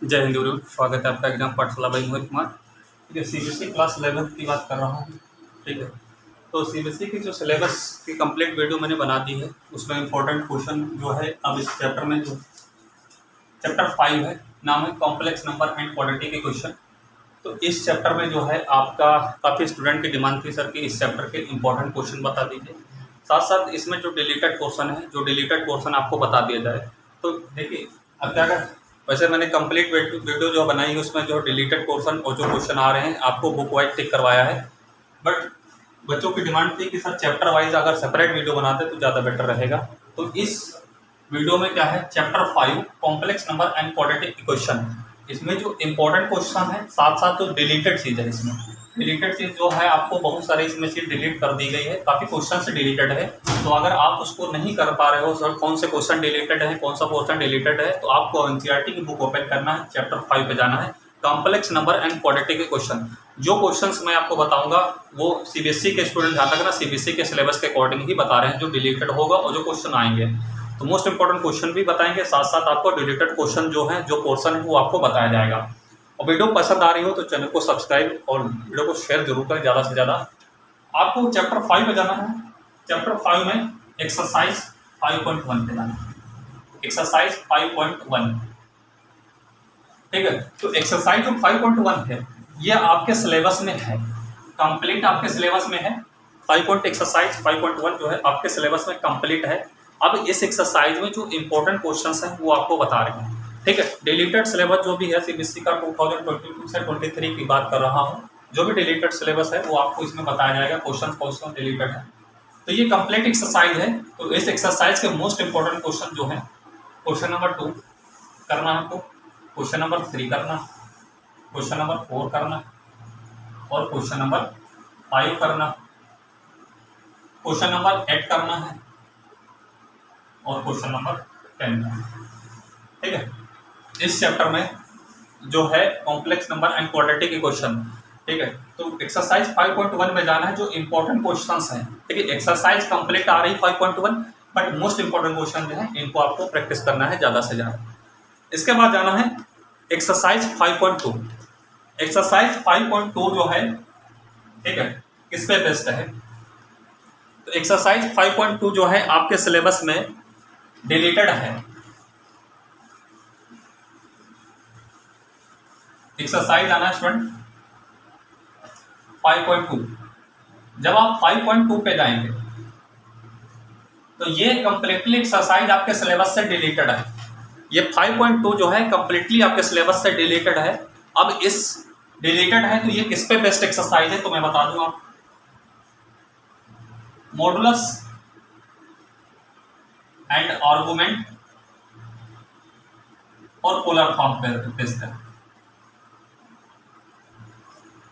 जय हिंद गुरु। स्वागत है आपका एग्जाम पाठशाला भाई मोहित कुमार। ठीक है, सीबीएसई क्लास 11 की बात कर रहा हूँ। ठीक है, तो सीबीएसई की जो सिलेबस की कंप्लीट वीडियो मैंने बना दी है, उसमें इंपॉर्टेंट क्वेश्चन जो है अब इस चैप्टर में जो चैप्टर 5 है, नाम है कॉम्प्लेक्स नंबर एंड क्वाड्रेटिक के क्वेश्चन। तो इस चैप्टर में जो है आपका काफ़ी स्टूडेंट की डिमांड थी सर कि इस चैप्टर के इंपॉर्टेंट क्वेश्चन बता दीजिए, साथ साथ इसमें जो डिलीटेड पोर्शन है, जो डिलीटेड पोर्शन आपको बता दिया जाए। तो देखिए अब क्या कर, वैसे मैंने कंप्लीट वीडियो जो बनाई है उसमें जो डिलीटेड पोर्शन और जो क्वेश्चन आ रहे हैं आपको बुक वाइज टिक करवाया है, बट बच्चों की डिमांड थी कि सर चैप्टर वाइज अगर सेपरेट वीडियो बनाते तो ज़्यादा बेटर रहेगा। तो इस वीडियो में क्या है, chapter 5 complex number and quadratic equation, इसमें जो इंपॉर्टेंट क्वेश्चन है साथ साथ जो डिलीटेड चीज़ है, इसमें डिलीटेड चीज़ जो है आपको बहुत सारी इसमें चीज़ डिलीट कर दी गई है, काफ़ी क्वेश्चन से डिलीटेड है। तो अगर आप उसको नहीं कर पा रहे हो सर कौन से क्वेश्चन डिलीटेड है, कौन सा क्वेश्चन डिलीटेड है, तो आपको एनसीईआरटी की बुक ओपन करना है, चैप्टर 5 पे जाना है, कॉम्प्लेक्स नंबर एंड क्वाड्रेटिक के क्वेश्चन। जो क्वेश्चंस मैं आपको बताऊंगा वो सीबीएसई के स्टूडेंट ध्यान रखना, सीबीएसई के सिलेबस के अकॉर्डिंग ही बता रहे हैं जो डिलीटेड होगा और जो क्वेश्चन आएंगे। तो मोस्ट इंपॉर्टेंट क्वेश्चन भी बताएंगे, साथ साथ आपको डिलीटेड क्वेश्चन जो है, जो पोर्शन है वो आपको बताया जाएगा। और वीडियो पसंद आ रही हो तो चैनल को सब्सक्राइब और वीडियो को शेयर जरूर करें ज़्यादा से ज़्यादा। आपको चैप्टर 5 में जाना है, चैप्टर 5 में एक्सरसाइज 5.1 पे जाना है, एक्सरसाइज 5.1। ठीक है, तो एक्सरसाइज जो 5.1 है ये आपके सिलेबस में है, कंप्लीट आपके सिलेबस में है। एक्सरसाइज 5.1 जो है आपके सिलेबस में कंप्लीट है। अब इस एक्सरसाइज में जो इंपॉर्टेंट क्वेश्चंस हैं वो आपको बता रहे हैं। ठीक है, डिलीटेड सिलेबस जो भी है सीबीएसई का 2022 से 23 की बात कर रहा हूँ, जो भी डिलीटेड सिलेबस है वो आपको इसमें बताया जाएगा, क्वेश्चन कौन डिलीटेड है। तो ये कंप्लीट एक्सरसाइज है। तो इस एक्सरसाइज के मोस्ट इंपॉर्टेंट क्वेश्चन जो है, क्वेश्चन नंबर 2 करना है आपको, क्वेश्चन नंबर 3 करना, क्वेश्चन नंबर 4 करना और क्वेश्चन नंबर 5 करना, क्वेश्चन नंबर 8 करना है और क्वेश्चन नंबर 10 करना है। ठीक है, इस चैप्टर में जो है complex number and quadratic equation. ठीक है, तो एक्सरसाइज 5.1 में जाना है, जो इंपॉर्टेंट क्वेश्चंस हैं। ठीक है, एक्सरसाइज कंप्लीट आ रही 5.1, बट मोस्ट इंपॉर्टेंट क्वेश्चन जो है इनको आपको प्रैक्टिस करना है ज़्यादा से ज़्यादा। इसके बाद जाना है एक्सरसाइज 5.2। एक्सरसाइज 5.2 जो है, ठीक है, किस पे बेस्ड है, तो एक्सरसाइज 5.2 जो है आपके सिलेबस में डिलीटेड है। एक्सरसाइज आना है स्टूडेंट 5.2। जब आप 5.2 पे जाएंगे तो ये कंप्लीटली एक्सरसाइज आपके सिलेबस से डिलीटेड है। ये 5.2 जो है कंप्लीटली आपके सिलेबस से डिलीटेड है। अब इस डिलीटेड है तो ये किस पे बेस्ड एक्सरसाइज है, तो मैं बता दूंगा, मॉडुलस एंड आर्गुमेंट और पोलर फॉर्म पे बेस्ड है।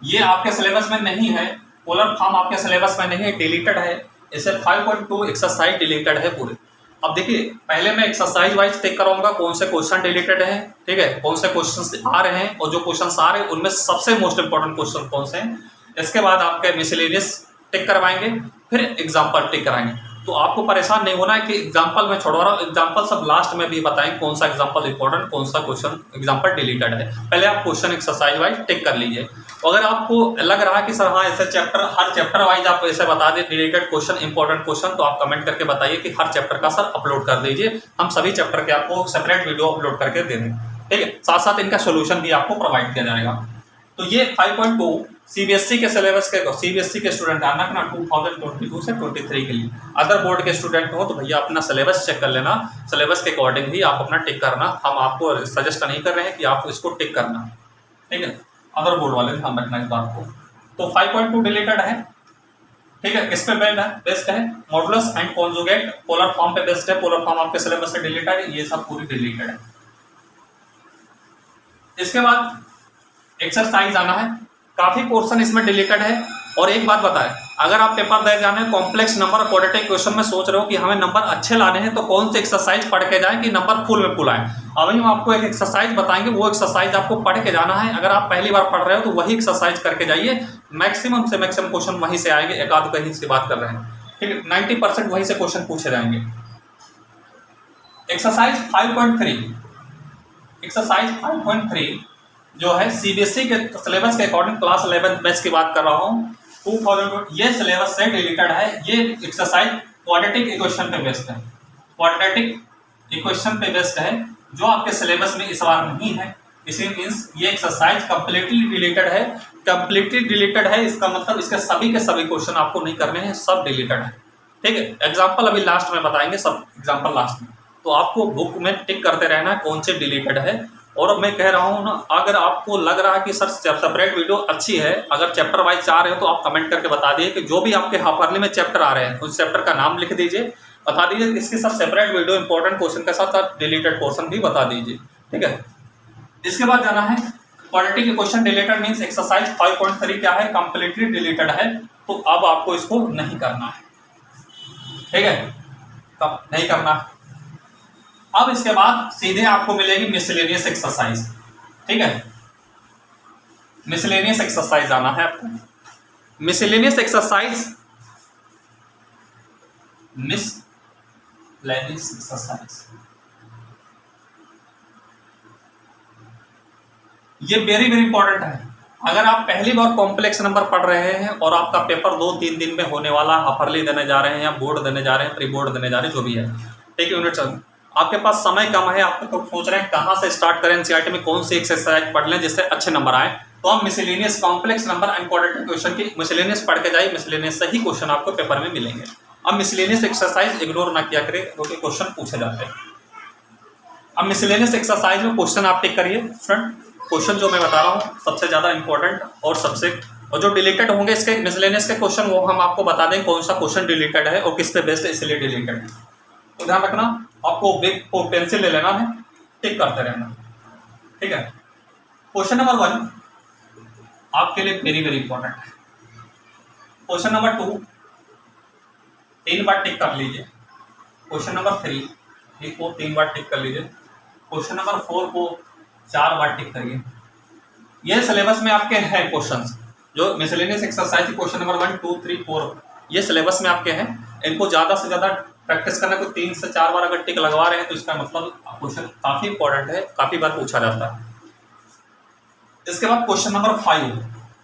ये आपके सिलेबस में नहीं है, पोलर फॉर्म आपके सिलेबस में नहीं है, डिलीटेड है। इसे 5.2 एक्सरसाइज डिलीटेड है पूरे। अब देखिए पहले मैं एक्सरसाइज वाइज टिक कराऊंगा कौन से क्वेश्चन डिलीटेड है, ठीक है, कौन से क्वेश्चन आ रहे हैं और जो क्वेश्चन आ रहे हैं उनमें सबसे मोस्ट इंपॉर्टेंट क्वेश्चन कौन से हैं। इसके बाद आपके मिसलेनियस टिक करवाएंगे, फिर एग्जाम्पल टिक कराएंगे। तो आपको परेशान नहीं होना है कि एग्जाम्पल मैं छोड़ रहा हूँ, एग्जाम्पल सब लास्ट में भी बताएं कौन सा एग्जाम्पल इंपॉर्टेंट, कौन सा क्वेश्चन एग्जाम्पल डिलीटेड है। पहले आप क्वेश्चन एक्सरसाइज वाइज टिक कर लीजिए। अगर आपको लग रहा है कि सर हाँ ऐसे चैप्टर हर चैप्टर वाइज आप ऐसे बता दें डिलीटेड क्वेश्चन इंपॉर्टेंट क्वेश्चन, तो आप कमेंट करके बताइए कि हर चैप्टर का सर अपलोड कर दीजिए, हम सभी चैप्टर के आपको सेपरेट वीडियो अपलोड करके दे दें। ठीक है, साथ साथ इनका सोल्यूशन भी आपको प्रोवाइड किया जाएगा। तो ये 5.2 सीबीएसई के सिलेबस के, सीबीएसई के स्टूडेंट आना ना 2022 से 23 के लिए। अदर बोर्ड के स्टूडेंट हो तो भैया अपना सिलेबस चेक कर लेना, सिलेबस के अकॉर्डिंग ही आप अपना टिक करना। हम आपको सजेस्ट नहीं कर रहे हैं कि आप इसको टिक करना, ठीक है, अदर बोर्ड वाले ध्यान रखना इस बात को। तो 5.2 डिलीटेड है। ठीक है, किस पे बेस्ड है, modulus and conjugate, polar form पे बेस्ड है, पोलर फॉर्म आपके सिलेबस से डिलीटेड है, ये सब पूरी डिलीटेड है। इसके बाद एक्सरसाइज आना है, काफी पोर्शन इसमें डिलीटेड है। और एक बात बताएं, अगर आप पेपर दे जाने कॉम्प्लेक्स नंबर क्वाड्रेटिक क्वेश्चन में सोच रहे हो कि हमें नंबर अच्छे लाने हैं तो कौन से एक्सरसाइज पढ़ के जाएं कि नंबर फुल में फुल आए, अभी हम आपको एक एक्सरसाइज बताएंगे, वो एक्सरसाइज आपको पढ़ के जाना है। अगर आप पहली बार पढ़ रहे हो तो वही एक्सरसाइज करके जाइए, मैक्सिमम से मैक्सिमम क्वेश्चन वहीं से आएंगे, एक आध कहीं से बात कर रहे हैं, ठीक है, 90% वहीं से क्वेश्चन पूछे जाएंगे। एक्सरसाइज 5.3 एक्सरसाइज 5.3 जो है सीबीएसई के सिलेबस के अकॉर्डिंग क्लास 11 बैच की बात कर रहा हूँ 2000 ये सिलेबस से डिलीटेड है। ये एक्सरसाइज क्वाड्रेटिक इक्वेशन पे बेस्ड है, क्वाड्रेटिक इक्वेशन पे बेस्ड है जो आपके सिलेबस में इस बार नहीं है। इसी मीन्स ये एक्सरसाइज कंप्लीटली डिलीटेड है। कंप्लीटली डिलीटेड है इसका मतलब इसके सभी के सभी क्वेश्चन आपको नहीं करने हैं, सब डिलीटेड है। ठीक है, एग्जाम्पल अभी लास्ट में बताएंगे, सब एग्जाम्पल लास्ट में। तो आपको बुक में टिक करते रहना है कौन से डिलीटेड है। और मैं कह रहा हूँ ना, अगर आपको लग रहा है कि सर सेपरेट वीडियो अच्छी है, अगर चैप्टर वाइज चाह रहे हो तो आप कमेंट करके बता दीजिए कि जो भी आपके हाफरली में चैप्टर आ रहे हैं उस चैप्टर का नाम लिख दीजिए, बता दीजिए इसके साथ सेपरेट वीडियो इंपॉर्टेंट क्वेश्चन के साथ साथ डिलीटेड पोर्शन भी बता दीजिए। ठीक है, इसके बाद जाना है quadratic equation deleted means exercise 5.3 क्या है, कंप्लीटली डिलीटेड है। तो अब आपको इसको नहीं करना है। ठीक है, कब नहीं करना। अब इसके बाद सीधे आपको मिलेगी मिसलेनियस एक्सरसाइज। ठीक है, मिसलेनियस एक्सरसाइज आना है आपको। मिसलेनियस एक्सरसाइज, मिसलेनियस एक्सरसाइज ये वेरी वेरी इंपॉर्टेंट है। अगर आप पहली बार कॉम्प्लेक्स नंबर पढ़ रहे हैं और आपका पेपर 2-3 दिन में होने वाला, हाफरली देने जा रहे हैं या बोर्ड देने जा रहे हैं, प्री बोर्ड देने जा रहे हैं, जो भी है, ठीक है, यूनिट चल, आपके पास समय कम है, आप तो सोच रहे हैं कहाँ से स्टार्ट करें, एनसीईआरटी में कौन सी एक्सरसाइज पढ़ लें जिससे अच्छे नंबर आए, तो हम miscellaneous complex number and quadratic question की मिसलेनियस पढ़ के जाइए, मिसलेनियस से ही क्वेश्चन आपको पेपर में मिलेंगे। अब मिसलेनियस एक्सरसाइज इग्नोर ना किया करें क्योंकि क्वेश्चन पूछे जाते हैं। अब मिसलेनियस एक्सरसाइज में क्वेश्चन आप टिक करिए फ्रेंड। क्वेश्चन जो मैं बता रहा हूँ सबसे ज़्यादा इंपॉर्टेंट और जो डिलीटेड होंगे इसके मिसलेनियस के क्वेश्चन, वो हम आपको बता दें कौन सा क्वेश्चन डिलीटेड है और किस पे बेस्ड है, इसलिए डिलीटेड है। तो ध्यान रखना, आपको बिग पेंसिल ले लेना है, टिक करते रहना। ठीक है, क्वेश्चन नंबर 1 आपके लिए वेरी वेरी इंपॉर्टेंट है। क्वेश्चन नंबर 2 3 बार टिक कर लीजिए। क्वेश्चन नंबर 3 को 3 बार टिक कर लीजिए। क्वेश्चन नंबर 4 को 4 बार टिक करिए। ये सिलेबस में आपके हैं क्वेश्चंस जो मिसलेनियस एक्सरसाइज क्वेश्चन नंबर 1, 2, 3, 4 ये सिलेबस में आपके हैं। इनको ज़्यादा से ज़्यादा प्रैक्टिस करना, को 3 से 4 बार अगर टिक लगवा रहे हैं तो इसका मतलब क्वेश्चन काफ़ी इंपॉर्टेंट है, काफ़ी बार पूछा जाता है। इसके बाद क्वेश्चन नंबर 5,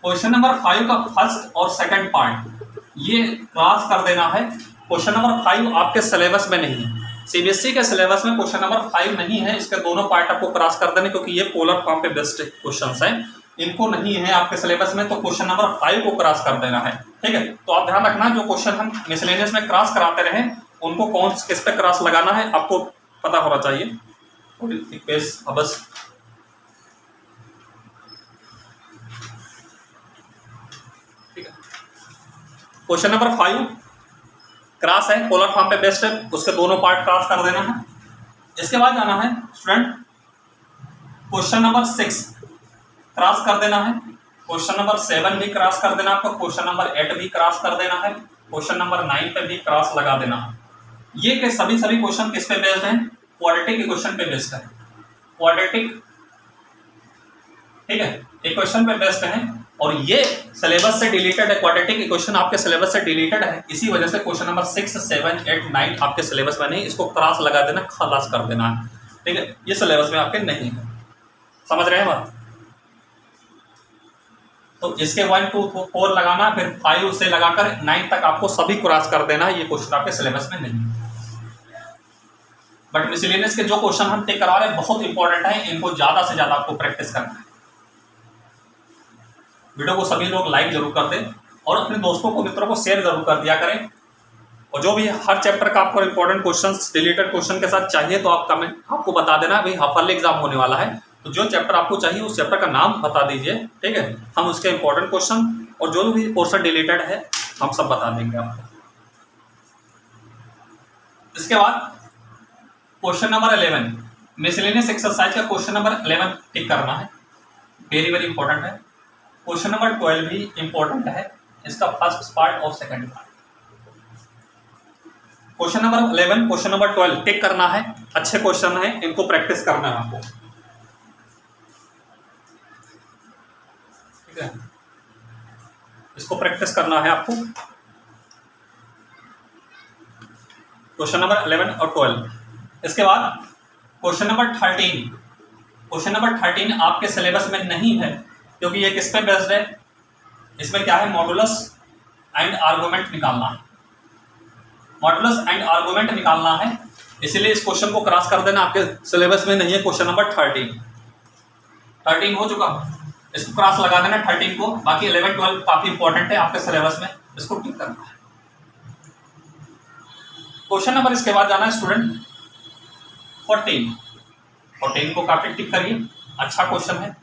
क्वेश्चन नंबर 5 का फर्स्ट और सेकंड पार्ट ये क्रॉस कर देना है। क्वेश्चन नंबर 5 आपके सिलेबस में नहीं है, सीबीएसई के सिलेबस में क्वेश्चन नंबर 5 नहीं है, इसके दोनों पार्ट आपको क्रॉस कर देने, क्योंकि ये पोलर फॉर्म पे बेस्ड क्वेश्चंस हैं, इनको नहीं है आपके सिलेबस में, तो क्वेश्चन नंबर 5 को क्रॉस कर देना है। ठीक है, तो आप ध्यान रखना जो क्वेश्चन हम मिसलेनियस में क्रॉस कराते रहे उनको कौन किस पे क्रॉस लगाना है आपको पता होना चाहिए। पेज बस ठीक है, क्वेश्चन नंबर 5 क्रॉस है, पोलर फॉर्म पे बेस्ड है, उसके दोनों पार्ट क्रॉस कर देना है। इसके बाद जाना है स्टूडेंट क्वेश्चन नंबर 6 क्रॉस कर देना है। क्वेश्चन नंबर 7 भी क्रॉस कर देना आपको, क्वेश्चन नंबर 8 भी क्रॉस कर देना है, क्वेश्चन नंबर 9 पे भी क्रॉस लगा देना है। ये के सभी क्वेश्चन किस पे बेस्ड हैं, क्वाड्रेटिक इक्वेशन पे बेस्ड है, क्वाड्रेटिक, ठीक है, इक्वेशन पे बेस्ड है। और ये सिलेबस से डिलीटेड है, क्वाड्रेटिक इक्वेशन आपके सिलेबस से डिलीटेड है, इसी वजह से क्वेश्चन नंबर 6, 7, 8, 9 आपके सिलेबस में नहीं, इसको क्रॉस लगा देना, खलास कर देना है। ठीक है, ये सिलेबस में आपके नहीं है, समझ रहे हैं बात। तो इसके 1, 2, 4 लगाना, फिर 5 से लगाकर 9 तक आपको सभी क्रॉस कर देना है, ये क्वेश्चन आपके सिलेबस में नहीं। बट मिसलेनियस के जो क्वेश्चन हम टिक करा रहे हैं बहुत इंपॉर्टेंट है, इनको ज्यादा से ज्यादा आपको प्रैक्टिस करना है। वीडियो को सभी लोग लाइक जरूर कर दें और अपने दोस्तों को, मित्रों को शेयर जरूर कर दिया करें। और जो भी हर चैप्टर का आपको इंपॉर्टेंट क्वेश्चंस डिलीटेड क्वेश्चन के साथ चाहिए तो आप कमेंट आपको बता देना, भाई हाफरली एग्जाम होने वाला है, तो जो चैप्टर आपको चाहिए उस चैप्टर का नाम बता दीजिए। ठीक है, हम उसके इंपॉर्टेंट क्वेश्चन और जो भी पोर्शन डिलीटेड है हम सब बता देंगे आपको। इसके बाद क्वेश्चन नंबर 11 मिसलेनियस एक्सरसाइज का क्वेश्चन नंबर 11 टिक करना है, वेरी वेरी इंपॉर्टेंट है। क्वेश्चन नंबर 12 भी इंपॉर्टेंट है, इसका फर्स्ट पार्ट और second part. Question number 11, question number 12 टिक करना है, अच्छे क्वेश्चन है, इनको प्रैक्टिस करना है आपको। ठीक है, इसको प्रैक्टिस करना है आपको। क्वेश्चन नंबर 11 और 12। इसके बाद क्वेश्चन नंबर 13 क्वेश्चन नंबर 13 आपके सिलेबस में नहीं है क्योंकि ये किस पे बेस्ड है, इसमें क्या है, मॉडुलस एंड आर्गुमेंट निकालना है, मॉडुलस एंड आर्गुमेंट निकालना है, इसलिए इस क्वेश्चन को क्रॉस कर देना, आपके सिलेबस में नहीं है। क्वेश्चन नंबर 13 हो चुका, इसको क्रॉस लगा देना 13 को। बाकी 11 12 काफी इंपॉर्टेंट है आपके सिलेबस में, इसको टिक करना है। क्वेश्चन नंबर इसके बाद जाना है स्टूडेंट 14 को काफी टिक करिए, अच्छा क्वेश्चन है।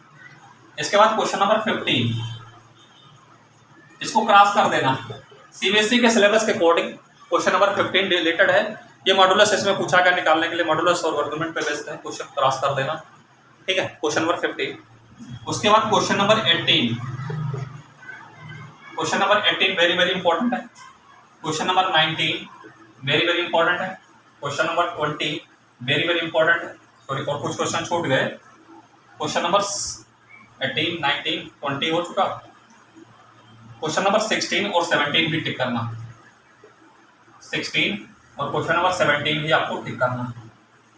इसके बाद क्वेश्चन नंबर 15, इसको क्रॉस कर देना। सीबीएसई के सिलेबस के अकॉर्डिंग क्वेश्चन नंबर 15 रिलेटेड है, ये मॉडुलस इसमें पूछा गया, निकालने के लिए मॉडुलस और आर्गुमेंट पे बेस्ड है, क्वेश्चन क्रॉस कर देना, ठीक है। क्वेश्चन नंबर 15, उसके बाद question number 18, question number 18 very very important है। Question number 19 very very important है। Question number 20 very very important है। सॉरी, और कुछ क्वेश्चन छूट गए। क्वेश्चन नंबर 18 19 20 हो चुका। क्वेश्चन नंबर 16 और 17 भी टिक करना, 16 और क्वेश्चन नंबर 17 भी आपको टिक करना,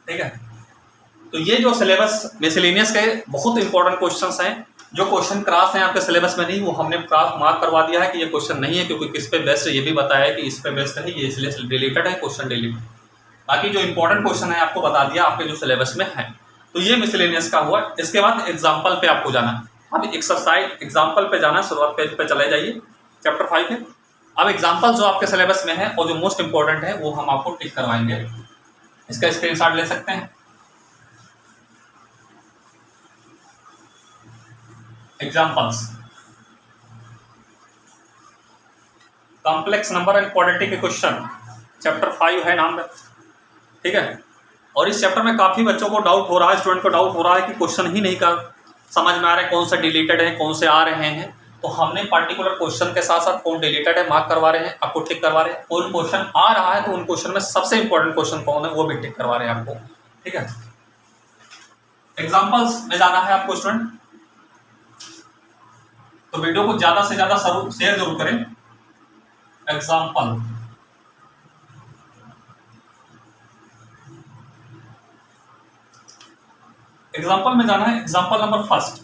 ठीक है। तो ये जो सिलेबस मिसलेनियस के बहुत इंपॉर्टेंट क्वेश्चंस हैं, जो क्वेश्चन क्रॉस हैं आपके सिलेबस में नहीं, वो हमने क्रॉस मार्क करवा दिया है कि ये क्वेश्चन नहीं है, क्योंकि किस पे बेस्ट है ये भी बताया है कि इस पे बेस्ट है, ये इसलिए डिलीटेड है, क्वेश्चन डिलीट। बाकी जो इंपॉर्टेंट क्वेश्चन है आपको बता दिया आपके जो सिलेबस में है। तो ये मिसलेनियस का हुआ। इसके बाद एग्जाम्पल पे आपको जाना है। अब एक्सरसाइज एग्जाम्पल पे जाना, शुरुआत पेज पे चले जाइए, चैप्टर 5 है। अब एग्जाम्पल जो आपके सिलेबस में है और जो मोस्ट इंपॉर्टेंट है वो हम आपको टिक करवाएंगे। इसका स्क्रीनशॉट ले सकते हैं। Examples, complex number and quadratic equation, chapter 5 है नाम, ठीक है। और इस चैप्टर में काफी बच्चों को डाउट हो रहा है, स्टूडेंट को डाउट हो रहा है कि क्वेश्चन ही नहीं कर समझ में आ रहा है, कौन सा डिलीटेड है, कौन से आ रहे हैं। तो हमने पार्टिकुलर क्वेश्चन के साथ साथ कौन डिलीटेड है मार्क करवा रहे हैं, आपको टिक करवा रहे हैं। कौन क्वेश्चन आ रहा है तो उन क्वेश्चन में सबसे इंपॉर्टेंट क्वेश्चन कौन है वो भी टिक करवा रहे हैं आपको, ठीक है। एग्जाम्पल्स में जाना है आपको स्टूडेंट, तो वीडियो को ज्यादा से ज्यादा शेयर जरूर करें। एग्जाम्पल, एग्जाम्पल में जाना है। एग्जाम्पल नंबर फर्स्ट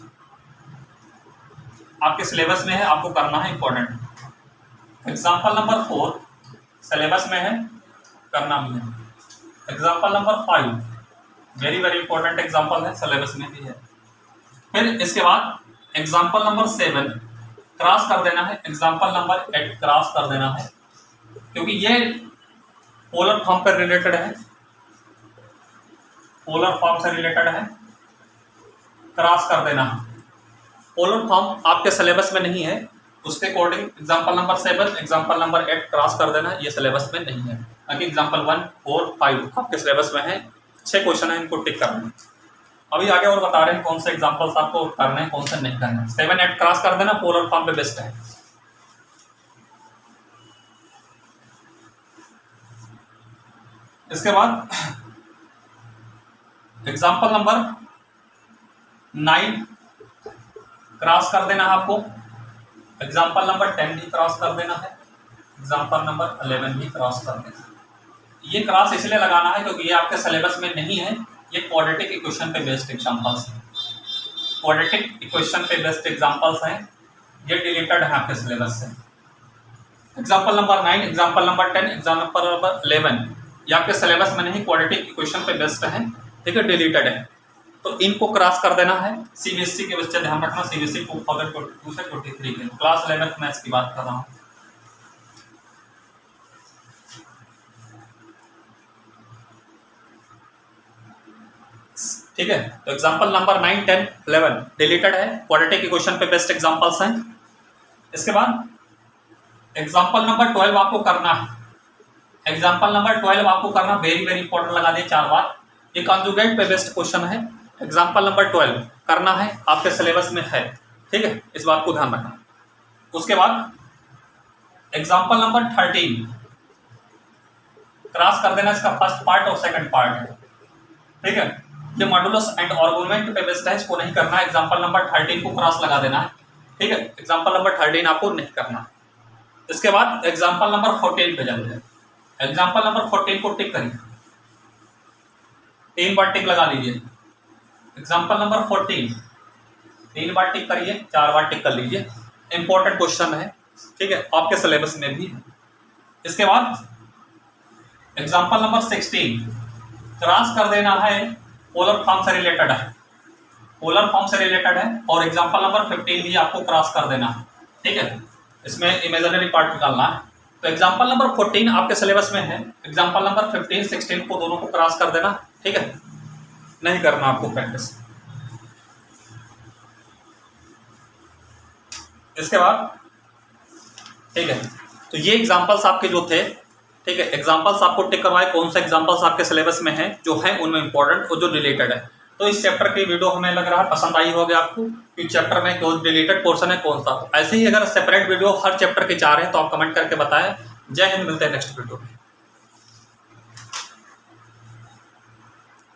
आपके सिलेबस में है, आपको करना है इंपॉर्टेंट। एग्जाम्पल नंबर 4 सिलेबस में है, करना भी है। Example number 5 very very important example है, सिलेबस में भी है। फिर इसके बाद एग्जाम्पल नंबर 7 क्रॉस कर देना है, एग्जाम्पल नंबर 8 क्रॉस कर देना है, क्योंकि ये पोलर फॉर्म पर रिलेटेड है, पोलर फॉर्म से रिलेटेड है, क्रॉस कर देना है। पोलर फॉर्म आपके सिलेबस में नहीं है, उसके according example number 7 example number 8 cross कर देना, ये सिलेबस में नहीं है। बाकी एग्जाम्पल 1 4 5 आपके सिलेबस में है, 6 क्वेश्चन है, इनको टिक करना है। अभी आगे और बता रहे हैं कौन से एग्जाम्पल्स आपको करने हैं, कौन से नहीं करने हैं। 7 8 क्रॉस कर देना, पोलर फॉर्म पे बेस्ट है। इसके बाद एग्जाम्पल नंबर 9 क्रॉस कर देना है आपको, एग्जाम्पल नंबर 10 भी क्रॉस कर देना है, एग्जाम्पल नंबर 11 भी क्रॉस कर देना है। ये क्रॉस इसलिए लगाना है क्योंकि ये आपके सिलेबस में नहीं है, ये क्वाड्रेटिक इक्वेशन पे बेस्ड एग्जाम्पल्स हैं, क्वाड्रेटिक इक्वेशन पे बेस्ड एग्जाम्पल्स हैं, ये डिलीटेड है आपके सिलेबस से। Example number 9 example number 10 example number 11 ये आपके सिलेबस में नहीं, क्वाड्रेटिक इक्वेशन पे बेस्ड है, ठीक है, डिलीटेड है। तो इनको क्रॉस कर देना है। सीबीएसई के बच्चे ध्यान रखना, सीबीएसई 2022 से 23 के क्लास 11th मैथ्स की बात कर रहा हूँ। ठीक है, तो एग्जांपल नंबर 9 10 11 डिलीटेड है, क्वाड्रेटिक इक्वेशन पे बेस्ट एग्जांपल्स हैं। इसके बाद एग्जांपल नंबर 12 आपको करना है, एग्जांपल नंबर 12 आपको करना वेरी वेरी इंपॉर्टेंट, लगा दिए 4 बार। ये कॉन्जुगेट पे बेस्ट क्वेश्चन है, एग्जाम्पल नंबर 12 करना है, आपके सिलेबस में है, ठीक है, इस बात को ध्यान रखना। उसके बाद एग्जाम्पल नंबर 13 क्रॉस कर देना, इसका फर्स्ट पार्ट और सेकंड पार्ट है, ठीक है। ये मॉडुलस एंड आर्गुमेंट पे बेस्ड है, इसको नहीं करना है। एग्जाम्पल नंबर 13 को क्रॉस लगा देना है, ठीक है, एग्जाम्पल नंबर 13 आपको नहीं करना। इसके बाद एग्जाम्पल नंबर 14 पे जाते हैं। एग्जाम्पल नंबर 14 को टिक करिए, 3 बार टिक लगा लीजिए। एग्जाम्पल नंबर 14, 3 बार टिक करिए, 4 बार टिक कर लीजिए, इंपॉर्टेंट क्वेश्चन है, ठीक है, आपके सिलेबस में भी है। इसके बाद एग्जाम्पल नंबर 16, क्रॉस कर देना है, पोलर फॉर्म से रिलेटेड है, पोलर फॉर्म से रिलेटेड है, और एग्जाम्पल नंबर 15 भी आपको क्रॉस कर देना है, ठीक है, इसमें इमेजिनरी पार्ट निकालना है। तो एग्जाम्पल नंबर 14 आपके सिलेबस में है, एग्जाम्पल नंबर 15, 16 को दोनों को क्रॉस कर देना, ठीक है, नहीं करना आपको प्रैक्टिस। इसके बाद ठीक है, तो ये एग्जाम्पल्स आपके जो थे, ठीक है, एग्जाम्पल्स आपको टिक करवाए, कौन सा एग्जाम्पल्स आपके सिलेबस में है, जो है उनमें इंपॉर्टेंट और जो रिलेटेड है। तो इस चैप्टर की वीडियो हमें लग रहा है पसंद आई होगी आपको, कि चैप्टर में कौन रिलेटेड पोर्शन है कौन सा। ऐसे ही अगर सेपरेट वीडियो हर चैप्टर के 4 है तो आप कमेंट करके बताएं। जय हिंद, मिलते हैं नेक्स्ट वीडियो में।